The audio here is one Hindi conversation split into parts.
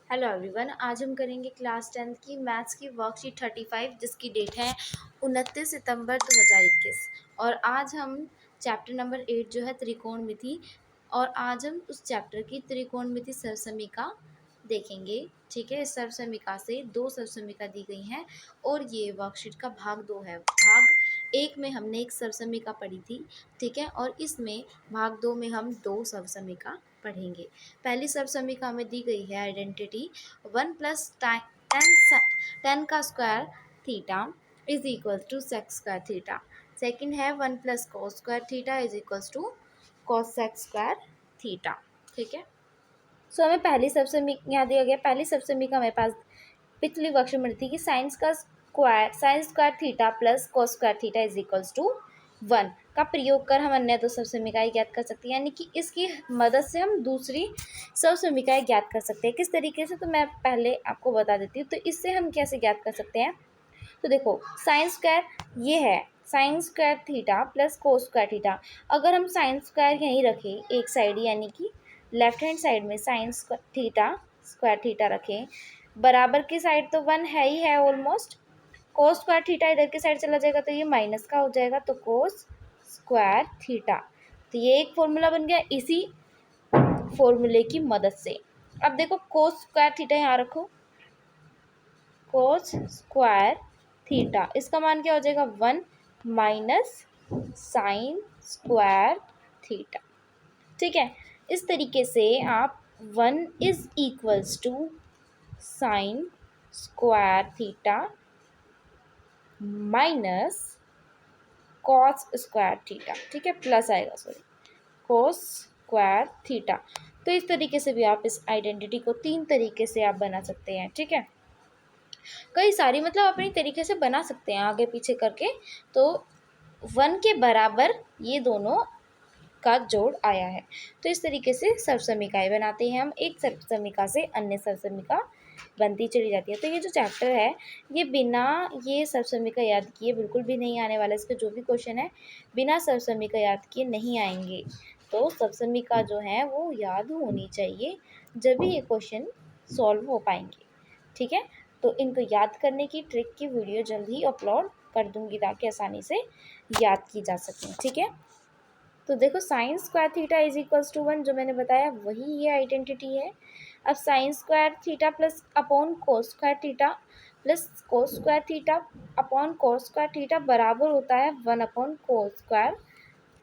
हेलो एवरीवन, आज हम करेंगे क्लास 10th की मैथ्स की वर्कशीट 35 जिसकी डेट है 29 सितंबर 2021। और आज हम चैप्टर नंबर 8 जो है त्रिकोणमिति, और आज हम उस चैप्टर की त्रिकोणमिति सरसमीका देखेंगे। ठीक है, इस सरसमीका से दो सरसमीका दी गई हैं और ये वर्कशीट का भाग 2 है। भाग 1 में हमने एक सरसमीका पढ़ी थी, ठीक है, और इसमें भाग 2 में हम दो सरसमीका पढ़ेंगे। पहली सरसमीका में दी गई है आइडेंटिटी 1 प्लस टेन का square theta is equal to sec square theta. Second है 1 plus cos square theta is equal to cosec square theta. ठीक है, सो हमें पहली सबसमीका यहाँ दिया गया। पहली सबसमीका हमारे पास पिछली वर्कशीट में थी कि sine square theta plus cos square theta is equals to 1 का प्रयोग कर हम अन्य दो सबसमीकाएं ज्ञात कर सकते हैं, यानी कि इसकी मदद से हम दूसरी सबसमीकाएं ज्ञात कर सकते हैं। किस तरीके से, तो मैं पहले आपको बता देती हूँ। तो इससे हम कैसे ज्ञात कर सकते हैं, तो देखो साइन स्क्वायर ये है sign square theta plus cos square theta. अगर हम साइन स्क्वायर यहीं रखें एक साइड, यानी कि लेफ्ट हैंड साइड में साइन स्क्वायर थीटा रखें, बराबर की साइड तो 1 है ही है ऑलमोस्ट। कोस स्क्वायर थीटा इधर की साइड चला जाएगा तो ये माइनस का हो जाएगा, तो कोस स्क्वायर थीटा। तो ये एक फॉर्मूला बन गया इसी फॉर्मूले की मदद से। अब देखो कोस स्क्वायर थीटा यहाँ रखो, कोस स्क्वायर थीटा, इसका मान क्या हो जाएगा 1 माइनस साइन स्क्वायर थीटा। ठीक है, इस तरीके से आप 1 is equals to sine square theta minus cos square theta, ठीक है, प्लस आएगा, सॉरी, कॉस स्क्वायर थीटा। तो इस तरीके से भी आप इस आइडेंटिटी को 3 तरीके से आप बना सकते हैं। ठीक है, कई सारी मतलब अपनी तरीके से बना सकते हैं आगे पीछे करके। तो 1 के बराबर ये दोनों का जोड़ आया है, तो इस तरीके से सरसमीकाएं बनाते हैं हम। एक सरसमीका से अन्य सरसमीका बनती चली जाती है। तो ये जो चैप्टर है ये बिना ये सरसमीका याद किए बिल्कुल भी नहीं आने वाला। इसके जो भी क्वेश्चन है बिना सरसमीका याद किए नहीं आएंगे। तो सरसमीका जो है वो याद होनी चाहिए, जब भी ये क्वेश्चन सॉल्व हो पाएंगे। ठीक है, तो इनको याद करने की ट्रिक की वीडियो जल्द ही अपलोड कर दूंगी ताकि आसानी से याद की जा सके। ठीक है, तो देखो sine square theta is equals to 1 जो मैंने बताया वही ये आइडेंटिटी है। अब sine square theta plus upon cos square theta plus cos square theta upon cos square theta बराबर होता है 1 अपॉन कोस स्क्वायर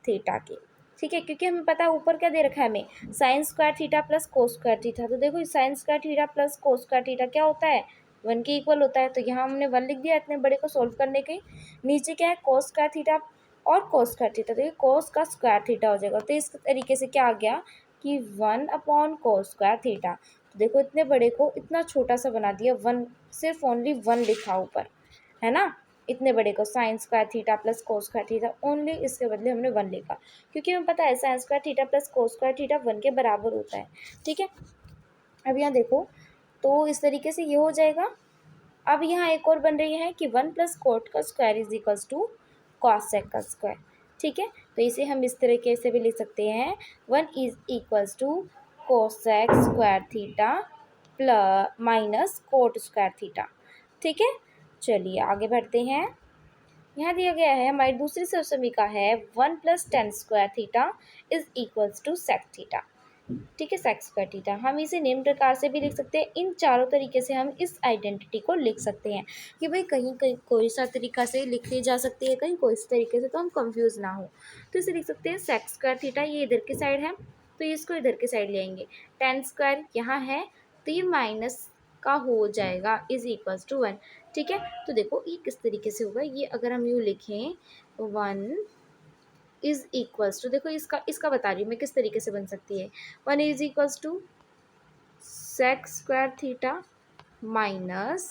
थीटा के। ठीक है, क्योंकि हमें पता है ऊपर क्या दे रखा है हमें, sign square theta plus cos square theta. तो देखो sine square theta plus cos square theta क्या होता है, 1 के इक्वल होता है। तो यहाँ हमने 1 लिख दिया इतने बड़े को सोल्व करने के। नीचे क्या है, कोस स्क्वायर थीटा और कोस स्क्वायर थीटा, तो ये कोस का स्क्वायर थीटा हो जाएगा। तो इस तरीके से क्या आ गया कि 1 अपॉन कोस स्क्वायर थीटा। तो देखो इतने बड़े को इतना छोटा सा बना दिया, 1 सिर्फ ओनली 1 लिखा ऊपर, है ना। इतने बड़े को sign square theta plus cos square theta, only इसके बदले हमने 1 लिखा, क्योंकि हमें पता है sign square theta plus cos square theta 1 के बराबर होता है। ठीक है, अब यहाँ देखो तो इस तरीके से ये हो जाएगा। अब यहाँ एक और बन रही है कि 1 प्लस कोट का square is equals to cosec का स्क्वायर। ठीक है, तो इसे हम इस तरीके से भी लिख सकते हैं 1 is equals to cosec square theta plus minus cot square theta. ठीक है, चलिए आगे बढ़ते हैं। यहाँ दिया गया है हमारी दूसरी सरसमीका है 1 plus tan square theta is equals to sec theta. ठीक है, सेक स्क्वायर थीटा हम इसे निम्न प्रकार से भी लिख सकते हैं। इन चारों तरीके से हम इस आइडेंटिटी को लिख सकते हैं कि भाई कहीं कहीं कोई सा तरीका से लिखी जा सकती है, कहीं कोई सा तरीके से, तो हम कंफ्यूज ना हो। तो इसे लिख सकते हैं सेक स्क्वायर थीटा, ये इधर की साइड है तो इसको इधर की साइड ले आएंगे। टेन स्क्वायर यहाँ है तो ये माइनस का हो जाएगा इज इक्वल्स टू 1। ठीक है, तो देखो ये किस तरीके से होगा, ये अगर हम यूँ लिखें 1 इज इक्वल्स टू, देखो इसका इसका बता रही हूँ मैं किस तरीके से बन सकती है। 1 is equals to sec square theta minus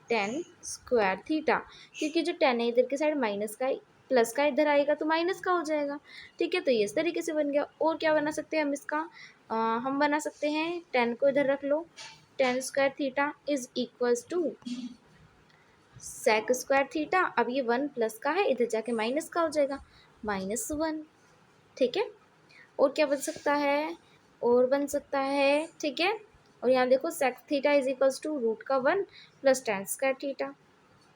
tan square theta, क्योंकि जो 10 है इधर के साइड माइनस का, प्लस का इधर आएगा तो माइनस का हो जाएगा। ठीक है, तो ये इस तरीके से बन गया। और क्या बना सकते हैं हम इसका, हम बना सकते हैं 10 को इधर रख लो, tan square theta is equals to sec square theta. अब ये 1 प्लस का है, इधर जाके माइनस का हो जाएगा, -1। ठीक है, और क्या बन सकता है, और बन सकता है, ठीक है, और यहाँ देखो sec theta is equals to root का 1 प्लस टेन स्क्वायर थीटा,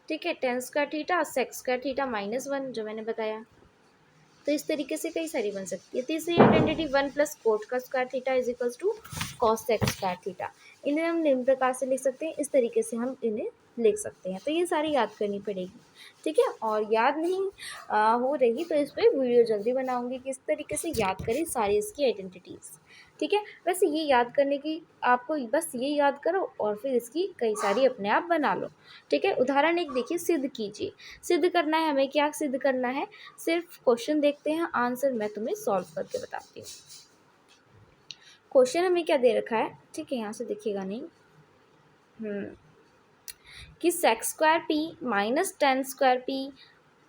ठीक है, tan square theta sec square theta minus 1 जो मैंने बताया। तो इस तरीके से कई सारी बन सकती है। तीसरी आइडेंटिटी 1 प्लस कोट का square theta is equals to cosec square theta. इन्हें हम निम्न प्रकार से लिख सकते हैं, इस तरीके से हम इन्हें लिख सकते हैं। तो ये सारी याद करनी पड़ेगी, ठीक है। और याद नहीं हो रही तो इस पर वीडियो जल्दी बनाऊंगी कि इस तरीके से याद करें सारी इसकी आइडेंटिटीज़, ठीक है। वैसे ये याद करने की आपको बस ये याद करो और फिर इसकी कई सारी अपने आप बना लो, ठीक है। उदाहरण एक देखिए, सिद्ध कीजिए। सिद्ध करना है हमें, क्या सिद्ध करना है, सिर्फ क्वेश्चन देखते हैं, आंसर मैं तुम्हें सॉल्व करके बताती हूँ। क्वेश्चन हमें क्या दे रखा है, ठीक है, यहाँ से दिखेगा नहीं, कि sec square P minus tan square P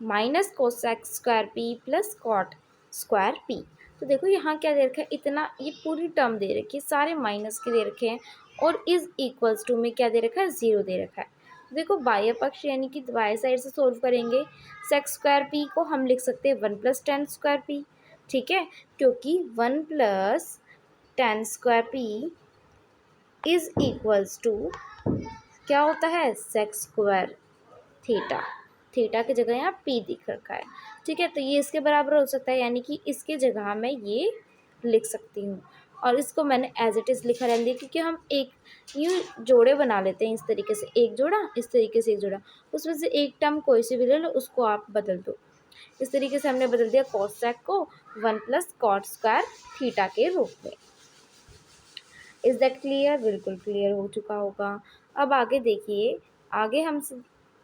minus cosec square P plus cot square P. तो देखो यहाँ क्या दे रखा है, इतना ये पूरी टर्म दे रखी है, सारे माइनस के दे रखे हैं, और इज इक्वल्स टू में क्या दे रखा है, 0 दे रखा है। देखो बाह्य पक्ष यानी कि बाह्य साइड से सोल्व करेंगे। सेक स्क्वायर पी को हम लिख सकते हैं 1 प्लस टेन स्क्वायर पी, ठीक है, क्योंकि 1 plus tan square P is equals to क्या होता है, सेक स्क्वायर थीटा। थीटा की जगह यहाँ पी दिख रखा है, ठीक है। तो ये इसके बराबर हो सकता है, यानी कि इसके जगह मैं ये लिख सकती हूँ, और इसको मैंने एज इट इज़ लिखा रहने दिया, क्योंकि हम एक यूँ जोड़े बना लेते हैं इस तरीके से, एक जोड़ा इस तरीके से एक जोड़ा, उसमें से एक टर्म कोई सी भी ले लो, उसको आप बदल दो। इस तरीके से हमने बदल दिया कोसेक को 1 प्लस कॉट स्क्वायर थीटा के रूप में। Is that clear? बिल्कुल क्लियर हो चुका होगा। अब आगे देखिए, आगे हमसे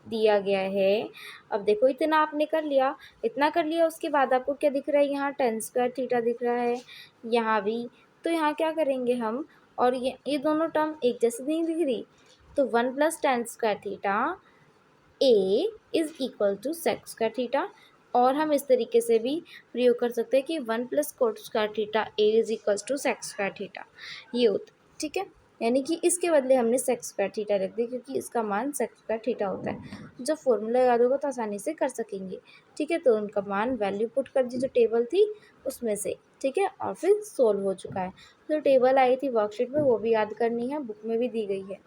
दिया गया है, अब देखो इतना आपने कर लिया, इतना कर लिया, उसके बाद आपको क्या दिख रहा है, यहाँ टेन स्क्वायर थीटा दिख रहा है, यहाँ भी। तो यहाँ क्या करेंगे हम, और ये दोनों टर्म एक जैसे नहीं दिख रही, तो 1 plus tan square theta A is equal to sec square theta. और हम इस तरीके से भी प्रयोग कर सकते हैं कि 1 plus cot square theta A is equal to sec square theta, ये होता है, ठीक है। यानी कि इसके बदले हमने सेक स्क्वायर थीटा रख दिया, क्योंकि इसका मान सेक स्क्वायर थीटा होता है। जब फॉर्मूला याद होगा तो आसानी से कर सकेंगे, ठीक है। तो उनका मान वैल्यू पुट कर दी जो टेबल थी उसमें से, ठीक है, और फिर सोल्व हो चुका है। जो टेबल आई थी वर्कशीट में वो भी याद करनी है, बुक में भी दी गई है।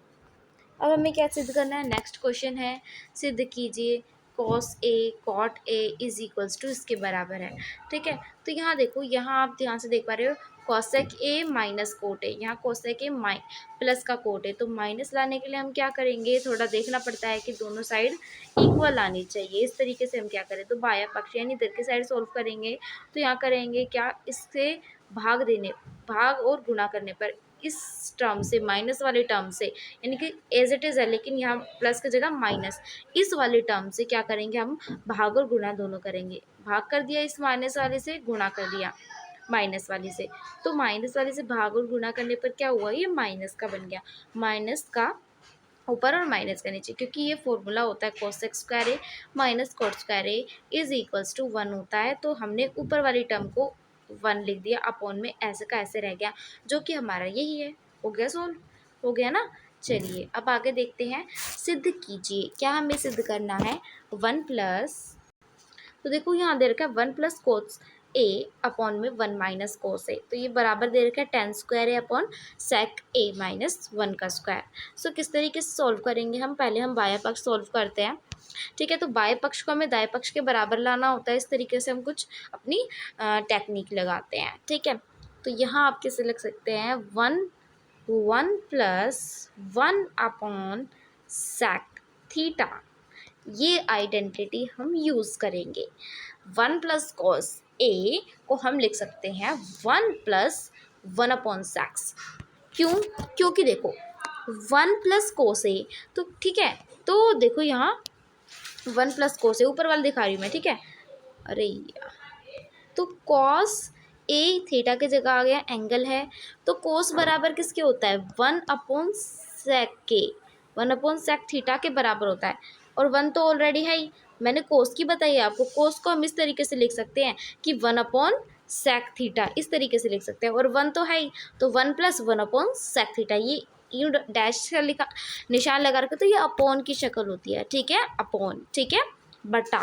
अब हमें क्या सिद्ध करना है, नेक्स्ट क्वेश्चन है, सिद्ध कीजिए cos A cot A is equals to इसके बराबर है, ठीक है। तो यहाँ देखो, यहाँ आप ध्यान से देख पा रहे हो, cosec A minus cot A, यहाँ कॉसेक ए प्लस का कोट ए, तो माइनस लाने के लिए हम क्या करेंगे, थोड़ा देखना पड़ता है कि दोनों साइड इक्वल आनी चाहिए। इस तरीके से हम क्या करें, तो बाया पक्ष यानी इधर की साइड सोल्व करेंगे, तो यहाँ करेंगे क्या, इससे भाग और गुणा करने पर इस टर्म से, माइनस वाले टर्म से, यानी कि एज इट इज़ है लेकिन यहाँ प्लस की जगह माइनस, इस वाले टर्म से क्या करेंगे हम, भाग और गुणा दोनों करेंगे। भाग कर दिया इस माइनस वाले से, गुणा कर दिया माइनस वाले से, तो माइनस वाले से भाग और गुणा करने पर क्या हुआ, ये माइनस का बन गया, माइनस का ऊपर और माइनस का नीचे, क्योंकि ये फॉर्मूला होता है cosec square A minus cot square A is equals to 1 होता है। तो हमने ऊपर वाली टर्म को 1 लिख दिया, अपॉन में ऐसे का ऐसे रह गया, जो कि हमारा यही है। हो गया सोल्व, हो गया ना। चलिए अब आगे देखते हैं, सिद्ध कीजिए। क्या हमें सिद्ध करना है, 1 प्लस, तो देखो यहाँ दे रखा है 1 प्लस कोस ए अपॉन में 1 माइनस कोस ए, तो ये बराबर दे रखा है टेन स्क्वायर ए अपॉन सेक ए माइनस 1 का स्क्वायर। सो किस तरीके से सॉल्व करेंगे हम, पहले हम बाया पक्ष सॉल्व करते हैं, ठीक है। तो बाएं पक्ष को हमें दाएं पक्ष के बराबर लाना होता है, इस तरीके से हम कुछ अपनी टेक्निक लगाते हैं, ठीक है। तो यहाँ आप कैसे लिख सकते हैं, 1 प्लस 1 अपॉन सेक थीटा, ये आइडेंटिटी हम यूज़ करेंगे। 1 प्लस कॉस ए को हम लिख सकते हैं 1 प्लस 1 अपॉन सेक्स। क्यों, क्योंकि देखो 1 प्लस कोस ए, तो ठीक है, तो देखो यहाँ 1 प्लस कोस ए ऊपर वाला दिखा रही हूँ मैं, ठीक है। अरे यार, तो कॉस ए थीटा की जगह आ गया, एंगल है, तो कोस बराबर किसके होता है, 1 अपॉन सेक के, 1 अपॉन सेक थीटा के बराबर होता है, और 1 तो ऑलरेडी है ही, मैंने कोस की बताई है आपको। कोस को हम इस तरीके से लिख सकते हैं कि 1 अपॉन सेक थीटा, इस तरीके से लिख सकते हैं, और 1 तो है ही, तो 1 प्लस 1 अपॉन सेक थीटा, ये यू डैश का लिखा निशान लगा रखा, तो ये अपॉन की शक्ल होती है, ठीक है, अपॉन, ठीक है, बटा।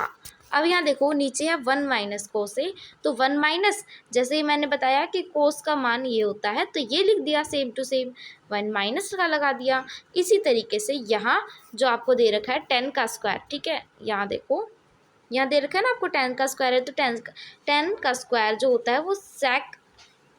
अब यहाँ देखो नीचे है 1 माइनस कोस ए, तो 1 माइनस, जैसे ही मैंने बताया कि कोस का मान ये होता है तो ये लिख दिया सेम टू सेम, 1 माइनस का लगा दिया। इसी तरीके से यहाँ जो आपको दे रखा है 10 का स्क्वायर, ठीक है, यहाँ देखो यहाँ दे रखा है ना आपको 10 का स्क्वायर है, तो 10 का स्क्वायर जो होता है वो सेक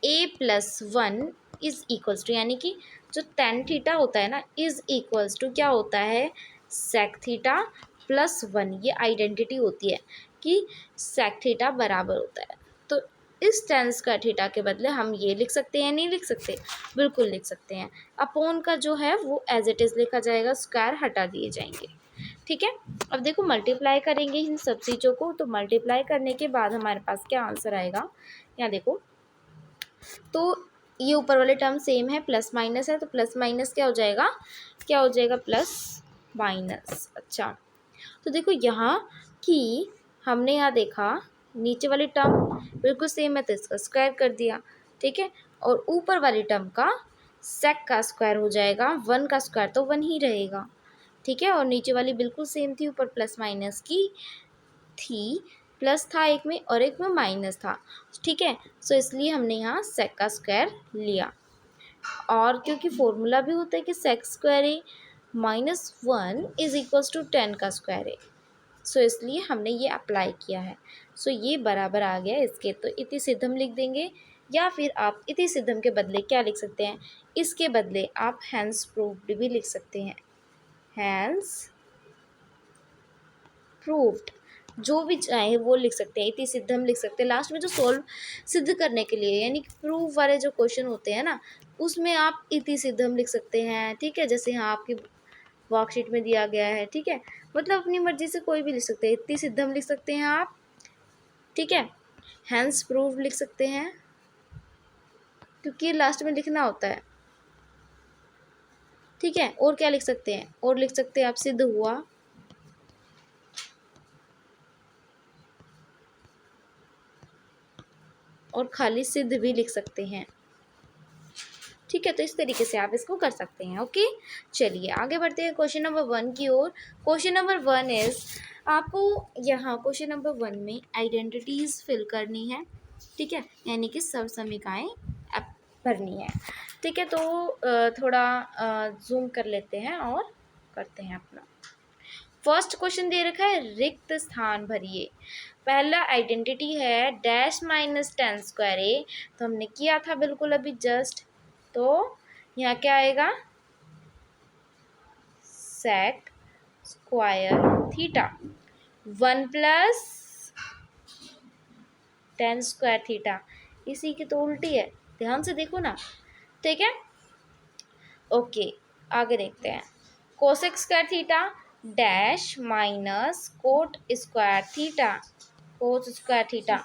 ए प्लस 1 इज इक्वल्स टू, यानी कि जो टेन थीटा होता है ना इज इक्वल्स टू क्या होता है, सेक थीटा प्लस 1। ये आइडेंटिटी होती है कि सेक थीटा बराबर होता है। तो इस टेन स्क्वायर थीटा के बदले हम ये लिख सकते हैं, नहीं लिख सकते, बिल्कुल लिख सकते हैं। अपोन का जो है वो एज इट इज़ लिखा जाएगा, स्क्वायर हटा दिए जाएंगे, ठीक है। अब देखो मल्टीप्लाई करेंगे इन सब चीज़ों को, तो मल्टीप्लाई करने के बाद हमारे पास क्या आंसर आएगा, यहाँ देखो, तो ये ऊपर वाले टर्म सेम है, प्लस माइनस है, तो प्लस माइनस क्या हो जाएगा, क्या हो जाएगा, प्लस माइनस। अच्छा, तो देखो यहाँ कि हमने यहाँ देखा नीचे वाली टर्म बिल्कुल सेम है तो इसका स्क्वायर कर दिया, ठीक है, और ऊपर वाली टर्म का सेक का स्क्वायर हो जाएगा, 1 का स्क्वायर तो 1 ही रहेगा, ठीक है, और नीचे वाली बिल्कुल सेम थी, ऊपर प्लस माइनस की थी, प्लस था एक में और एक में माइनस था, ठीक है, सो इसलिए हमने यहाँ सेक का स्क्वायर लिया। और क्योंकि फॉर्मूला भी होता है कि sec square A minus 1 is equals to 10 का स्क्वायर ए, सो इसलिए हमने ये अप्लाई किया है। सो ये बराबर आ गया इसके, तो इति सिद्धम लिख देंगे, या फिर आप इति सिद्धम के बदले क्या लिख सकते हैं, इसके बदले आप हैंस प्रूव्ड भी लिख सकते हैं, हैंस प्रूव्ड, जो भी चाहे वो लिख सकते हैं, इति सिद्धम लिख सकते हैं। लास्ट में जो सॉल्व सिद्ध करने के लिए यानी कि प्रूव वाले जो क्वेश्चन होते हैं ना उसमें आप इति सिद्धम लिख सकते हैं, ठीक है, जैसे यहाँ आपकी वर्कशीट में दिया गया है, ठीक है, मतलब अपनी मर्जी से कोई भी लिख सकते हैं, इति सिद्धम लिख सकते हैं आप, ठीक है, हैंस प्रूव लिख सकते हैं क्योंकि लास्ट में लिखना होता है, ठीक है, और क्या लिख सकते हैं, और लिख सकते हैं आप सिद्ध हुआ, और खाली सिद्ध भी लिख सकते हैं, ठीक है। तो इस तरीके से आप इसको कर सकते हैं, ओके। चलिए आगे बढ़ते हैं क्वेश्चन नंबर 1 की ओर। क्वेश्चन नंबर 1 इज, आपको यहाँ क्वेश्चन नंबर 1 में आइडेंटिटीज फिल करनी है, ठीक है, यानी कि सब समीकाएँ भरनी है, ठीक है। तो थोड़ा जूम कर लेते हैं और करते हैं अपना। फर्स्ट क्वेश्चन दे रखा है रिक्त स्थान भरिए। पहला आइडेंटिटी है डैश माइनस 10 स्क्वायर ए, तो हमने किया था बिल्कुल अभी जस्ट, तो यहाँ क्या आएगा, sec square theta 1 plus 10 square theta, इसी की तो उल्टी है, ध्यान से देखो ना, ठीक है, ओके। आगे देखते हैं, cosec square theta dash minus cot square theta, cot square theta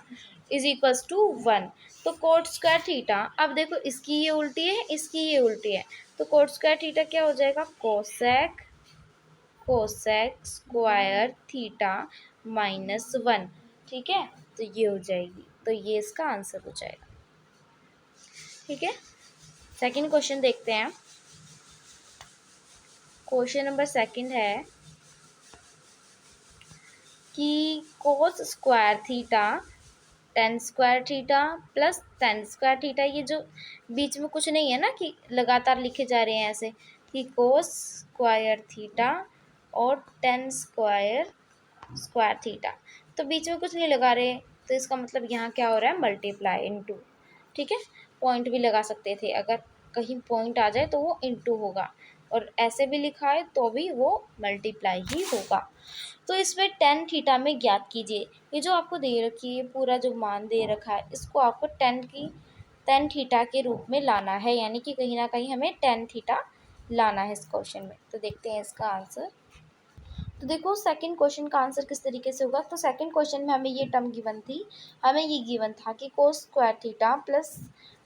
is equals to 1। तो कोट स्क्वायर थीटा, अब देखो इसकी ये उल्टी है, इसकी ये उल्टी है, तो कोट स्क्वायर थीटा क्या हो जाएगा, cosec cosec square theta minus 1, ठीक है, तो ये हो जाएगी, तो ये इसका आंसर हो जाएगा, ठीक है। सेकंड क्वेश्चन देखते हैं। क्वेश्चन नंबर सेकंड है कि cos square theta 10 square theta plus 10 square theta, ये जो बीच में कुछ नहीं है ना कि लगातार लिखे जा रहे हैं ऐसे, कि कोस स्क्वायर थीटा और 10 स्क्वायर स्क्वायर थीटा, तो बीच में कुछ नहीं लगा रहे, तो इसका मतलब यहाँ क्या हो रहा है, मल्टीप्लाई इनटू, ठीक है। पॉइंट भी लगा सकते थे, अगर कहीं पॉइंट आ जाए तो वो इनटू होगा, और ऐसे भी लिखा है तो भी वो मल्टीप्लाई ही होगा। तो इसमें 10 थीटा में ज्ञात कीजिए, ये जो आपको दे रखी है पूरा जो मान दे रखा है इसको आपको 10 थीटा के रूप में लाना है, यानी कि कहीं ना कहीं हमें 10 थीटा लाना है इस क्वेश्चन में। तो देखते हैं इसका आंसर। तो देखो सेकंड क्वेश्चन का आंसर किस तरीके से होगा, तो सेकंड क्वेश्चन में हमें ये टर्म गिवन थी, हमें ये गिवन था कि cos square theta plus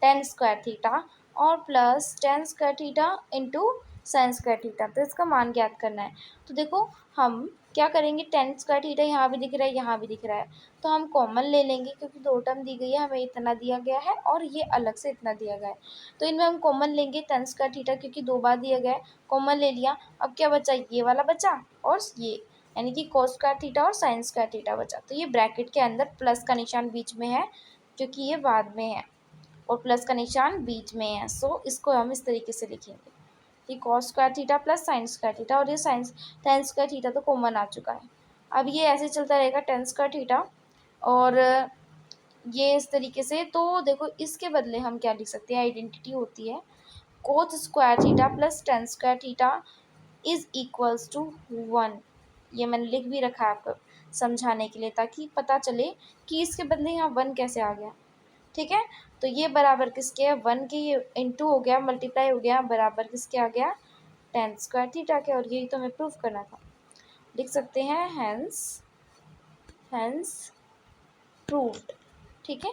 10 square theta और plus 10 square theta into sine square theta, तो इसका मान ज्ञात करना है। तो देखो हम क्या करेंगे, 10 स्क्वायर थीटा यहाँ भी दिख रहा है, यहाँ भी दिख रहा है, तो हम कॉमन ले लेंगे क्योंकि दो टर्म दी गई है, हमें इतना दिया गया है और ये अलग से इतना दिया गया है, तो इनमें हम कॉमन लेंगे 10 स्क्वायर थीटा क्योंकि 2 बार दिया गया है, कॉमन ले लिया। अब क्या बचा, ये वाला बचा और ये, यानी कि cos स्क्वायर थीटा और sin स्क्वायर थीटा बचा। तो ये ब्रैकेट के अंदर प्लस का निशान बीच में है क्योंकि ये बाद में है और प्लस का निशान बीच में है, सो इसको हम इस तरीके से लिखेंगे कि cos square theta plus sin square theta, और ये tan स्क्वायर थीटा तो कॉमन आ चुका है। अब ये ऐसे चलता रहेगा tan स्क्वायर थीटा, और ये इस तरीके से। तो देखो इसके बदले हम क्या लिख सकते हैं, आइडेंटिटी होती है cos square theta plus tan square theta is equals to 1। ये मैंने लिख भी रखा है आपको समझाने के लिए, ताकि पता चले कि इसके बदले यहाँ 1 कैसे आ गया। ठीक है, तो ये बराबर किसके है, 1 के, ये इंटू हो गया, मल्टीप्लाई हो गया, बराबर किसके आ गया, tan स्क्वायर थीटा के। और यही तो हमें प्रूफ करना था। लिख सकते हैं हैंस प्रूव्ड। ठीक है,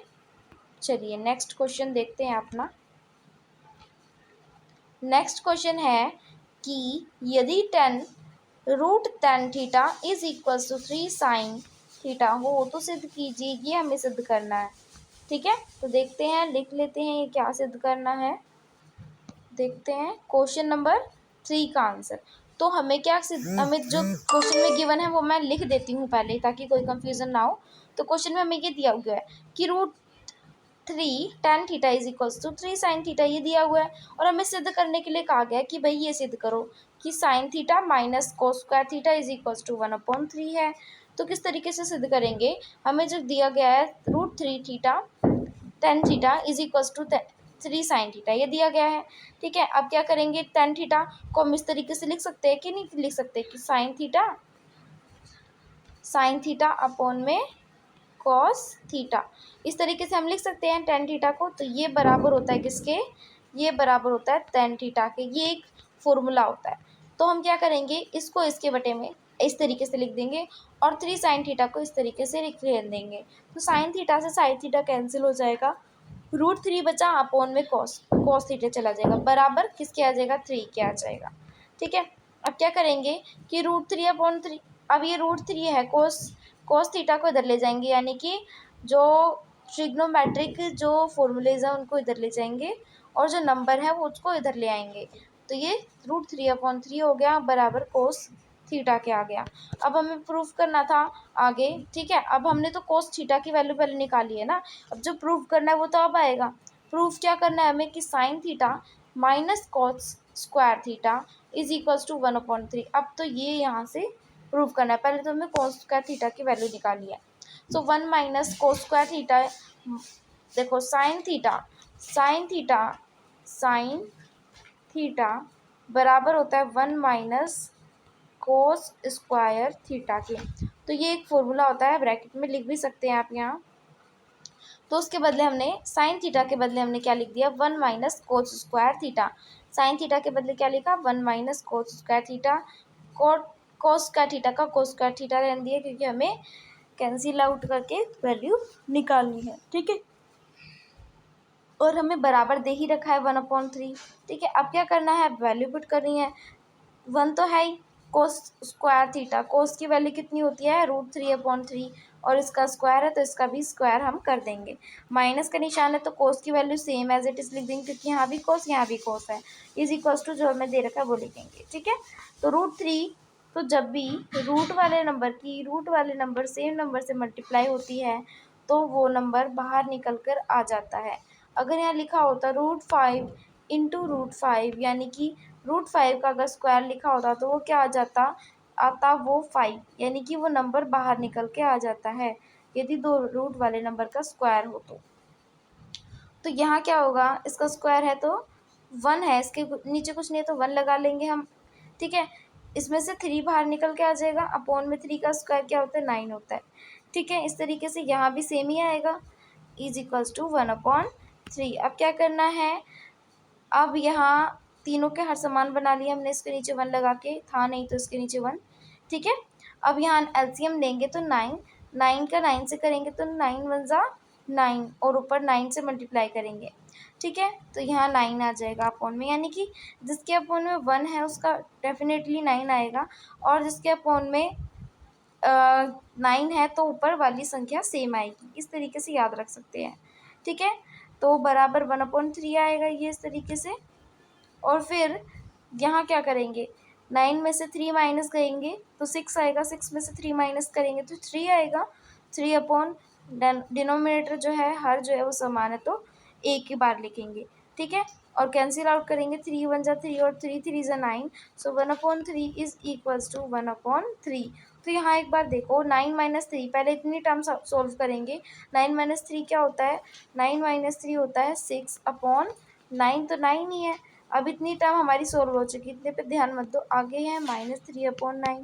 चलिए नेक्स्ट क्वेश्चन देखते हैं अपना। नेक्स्ट क्वेश्चन है कि यदि √tan theta is equals to 3 sin theta हो तो सिद्ध कीजिए। ये हमें सिद्ध करना है। ठीक है, तो देखते हैं, लिख लेते हैं ये क्या सिद्ध करना है। देखते हैं क्वेश्चन नंबर 3 का आंसर। तो हमें क्या हमें जो क्वेश्चन में गिवन है वो मैं लिख देती हूँ पहले, ताकि कोई कंफ्यूजन ना हो। तो क्वेश्चन में हमें ये दिया हुआ है कि √3 tan theta is equals to 3 sin theta, ये दिया हुआ है। और हमें सिद्ध करने के लिए कहा गया है कि भाई ये सिद्ध करो कि sin theta minus cos square theta is equals to 1/3 है। तो किस तरीके से सिद्ध करेंगे, हमें जो दिया गया है √3 theta tan theta is equals to 3 sin theta, ये दिया गया है। ठीक है, अब क्या करेंगे, tan थीटा को हम इस तरीके से लिख सकते हैं कि नहीं लिख सकते कि sin थीटा अपॉन में cos थीटा, इस तरीके से हम लिख सकते हैं tan थीटा को। तो ये बराबर होता है किसके, ये बराबर होता है tan थीटा के। ये एक फॉर्मूला होता है। तो हम क्या करेंगे, इसको इसके बटे में इस तरीके से लिख देंगे और 3 sin थीटा को इस तरीके से लिख देंगे। तो sin थीटा से sin थीटा कैंसिल हो जाएगा, √3 बचा, अपॉन में cos थीटा चला जाएगा, बराबर किसके आ जाएगा, 3 के आ जाएगा। ठीक है, अब क्या करेंगे कि √3/3, अब ये √3 है, cos थीटा को इधर ले जाएंगे, यानी कि जो ट्रिग्नोमेट्रिक जो फॉर्मूलेज हैं उनको इधर ले जाएंगे और जो नंबर है वो उसको इधर ले आएंगे। तो ये √3/3 हो गया, बराबर cos थीटा के आ गया। अब हमें प्रूफ करना था आगे। ठीक है, अब हमने तो cos थीटा की वैल्यू पहले निकाली है ना, अब जो प्रूफ करना है वो तो अब आएगा। प्रूफ क्या करना है हमें कि sin theta minus cos square theta is equals to 1/3। अब तो ये यहाँ से प्रूफ करना है, पहले तो हमें cos स्क्वायर थीटा की वैल्यू निकाली है। सो 1 माइनस cos स्क्वायर थीटा, देखो sin थीटा बराबर होता है 1 माइनस cos स्क्वायर थीटा के। तो ये एक फॉर्मूला होता है, ब्रैकेट में लिख भी सकते हैं आप यहाँ। तो उसके बदले हमने sin थीटा के बदले हमने क्या लिख दिया, 1 minus cos square theta. sin theta के बदले क्या लिखा, 1 minus cos square theta. cos square theta का cos स्क्वायर थीटा रहने दिया, क्योंकि हमें कैंसिल आउट करके वैल्यू निकालनी है। ठीक है, और हमें बराबर दे ही रखा है 1/3। ठीक है, अब क्या करना है, वैल्यू पुट करनी है। 1 तो है ही, cos स्क्वायर थीटा, cos की वैल्यू कितनी होती है, √3/3, और इसका स्क्वायर है तो इसका भी स्क्वायर हम कर देंगे। माइनस का निशान है तो cos की value same as it is लिख देंगे, क्योंकि यहाँ भी cos यहाँ भी cos है, इज इक्वल्स टू जो हमें दे रखा है वो लिखेंगे। ठीक है, तो √3, तो जब भी रूट वाले नंबर सेम नंबर से मल्टीप्लाई होती है तो वो नंबर बाहर निकल कर आ जाता है। अगर यहाँ लिखा होता √5 इंटू √5, यानी कि √5 का अगर स्क्वायर लिखा होता तो वो क्या आता वो 5, यानी कि वो नंबर बाहर निकल के आ जाता है यदि दो रूट वाले नंबर का स्क्वायर हो तो यहाँ क्या होगा, इसका स्क्वायर है तो 1 है, इसके नीचे कुछ नहीं है तो 1 लगा लेंगे हम। ठीक है, इसमें से 3 बाहर निकल के आ जाएगा, अपॉन में 3 का स्क्वायर क्या होता है, 9 होता है। ठीक है, इस तरीके से यहाँ भी सेम ही आएगा, इज इक्वल्स टू 1/3। अब क्या करना है, अब यहाँ तीनों के हर समान बना लिया हमने, इसके नीचे 1 लगा के, था नहीं तो इसके नीचे 1। ठीक है, अब यहाँ एलसीएम लेंगे तो 9 का 9 से करेंगे तो 9 1 जा 9, और ऊपर 9 से मल्टीप्लाई करेंगे। ठीक है, तो यहाँ 9 आ जाएगा अपॉन में, यानी कि जिसके अपॉन में 1 है उसका डेफिनेटली 9 आएगा, और जिसके अपॉन में 9 है तो ऊपर वाली संख्या सेम आएगी। इस तरीके से याद रख सकते हैं। ठीक है, तो बराबर 1/3 आएगा ये इस तरीके से। और फिर यहाँ क्या करेंगे, 9 में से 3 माइनस करेंगे तो 6 आएगा, 6 में से 3 माइनस करेंगे तो 3 आएगा। 3 अपॉन डिनोमिनेटर जो है हर जो है वो समान है तो एक ही बार लिखेंगे, ठीक है। और कैंसिल आउट करेंगे, 3 1 जा 3 और 3 3 जा 9, सो 1/3 इज इक्वल्स टू 1/3। तो यहाँ एक बार देखो 9 माइनस 3, पहले इतनी टर्म सॉल्व करेंगे। 9 माइनस 3 क्या होता है, 9 माइनस 3 होता है 6/9, तो 9 ही है। अब इतनी टर्म हमारी सॉल्व हो चुकी है, इतने पे ध्यान मत दो, आगे है -3/9।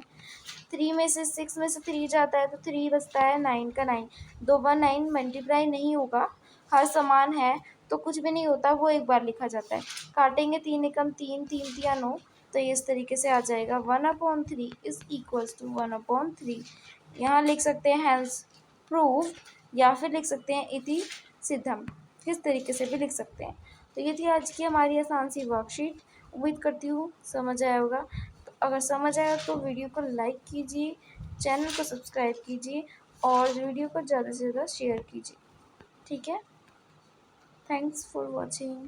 3 में से 6 में से 3 जाता है तो 3 बचता है 9 का 9, 2 बार 9 मल्टीप्लाई नहीं होगा, हर समान है तो कुछ भी नहीं होता, वो एक बार लिखा जाता है। काटेंगे 3 एकम 3, 3 तिया 9, तो ये इस तरीके से आ जाएगा 1/3 इज इक्वल्स टू 1/3। यहाँ लिख सकते हैं हैंस प्रूव, या फिर लिख सकते हैं इति सिद्धम, किस तरीके से भी लिख सकते हैं। तो ये थी आज की हमारी आसान सी वर्कशीट। उम्मीद करती हूँ समझ आया होगा। तो अगर समझ आया तो वीडियो को लाइक कीजिए, चैनल को सब्सक्राइब कीजिए और वीडियो को ज़्यादा से ज़्यादा शेयर कीजिए, ठीक है। Thanks for watching.